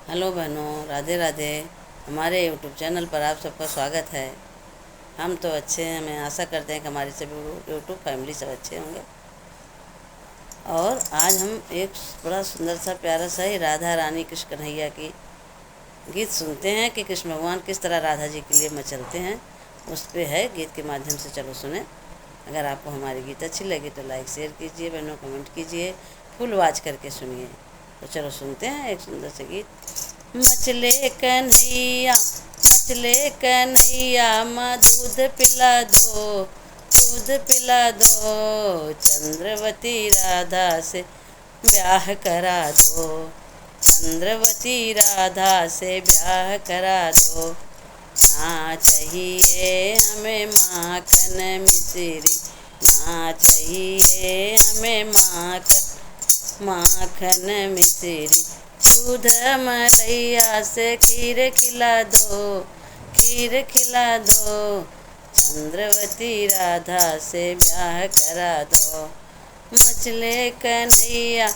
Hello बहनों, राधे राधे। हमारे YouTube channel पर आप सबका स्वागत है। हम तो अच्छे हैं। मैं आशा करते हैं कि हमारी सभी यूट्यूब फैमिली सब अच्छे होंगे। और आज हम एक बड़ा सुंदर सा प्यारा सा ही राधा रानी कृष्ण कन्हैया की गीत सुनते हैं कि कृष्ण भगवान किस तरह राधा जी के लिए मचलते हैं। उस पर है गीत के माध्यम से। चलो सुने। अगर आपको हमारी गीत अच्छी लगी तो लाइक शेयर कीजिए बहनों, कमेंट कीजिए, फुल वॉच करके सुनिए। तो चलो सुनते हैं एक सुंदर से गीत। मचले कन्हैया, मचले कन्हैया, माँ दूध पिला दो, दूध पिला दो, चंद्रवती राधा से ब्याह करा दो, चंद्रवती राधा से ब्याह करा दो। ना चाहिए हमें माखन मिश्री, ना चाहिए हमें माखन मिश्री, दूध मलैया से खीर खिला दो, खीर खिला दो, चंद्रवती राधा से ब्याह करा दो। मचले कन्हैया,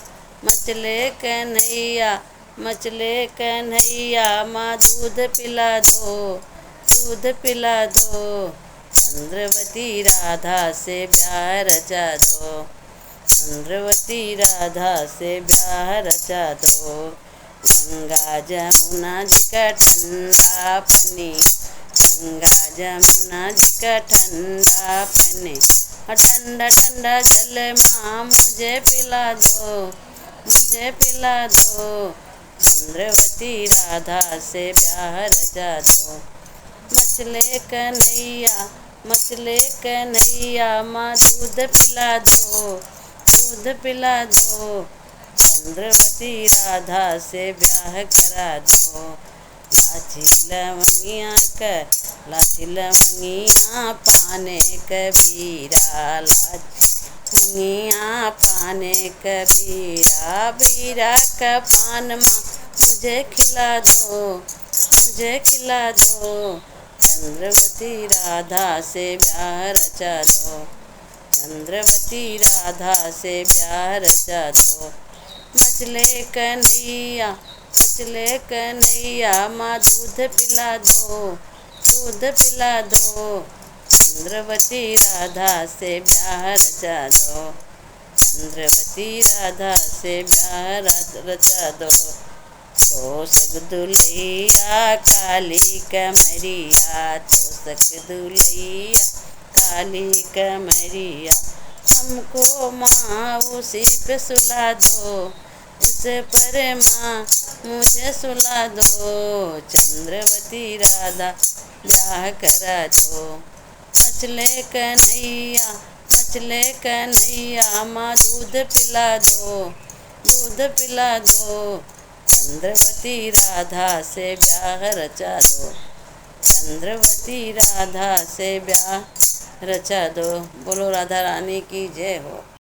मचले कन्हैया, मचले कन्हैया, माँ दूध पिला दो, दूध पिला दो, चंद्रवती राधा से ब्याह रचा दो, चंद्रवती राधा से ब्याह रचा दो। गंगा जमुना जी का ठंडा पानी, गंगा जमुना जी का ठंडा पानी, ठंडा ठंडा जल माँ मुझे पिला दो, मुझे पिला दो, चंद्रवती राधा से ब्याह रचा दो। मचले कन्हैया, मचले कन्हैया, माँ दूध पिला दो, दूध पिला दो, चंद्रवती राधा से ब्याह करा दो। लाठी लवंगिया लाठी लवंगिया पाने कबीरा, लाठी लवंगिया पाने कबीरा, बीरा का पान माँ मुझे खिला दो, मुझे खिला दो, चंद्रवती राधा से ब्याह रचा दो, चंद्रवती राधा से ब्याह रचा दो। मचले कन्हैया, मचले कन्हैया, माँ दूध पिला दो, दूध पिला दो, चंद्रवती राधा से ब्याह रचा दो, चंद्रवती राधा से ब्याह रचा दो। तोसक दुलैया काली कमरिया, तोसक दुलैया काली कमरिया, हमको माँ उसी पे सुला दो, उस पर माँ मुझे सुला दो, चंद्रवती राधा ब्याह करा दो। मचले कन्हैया, मचले कन्हैया, माँ दूध पिला दो, दूध पिला दो, चंद्रवती राधा से ब्याह रचा दो, चंद्रवती राधा से ब्याह रचा दो। बोलो राधा रानी की जय हो।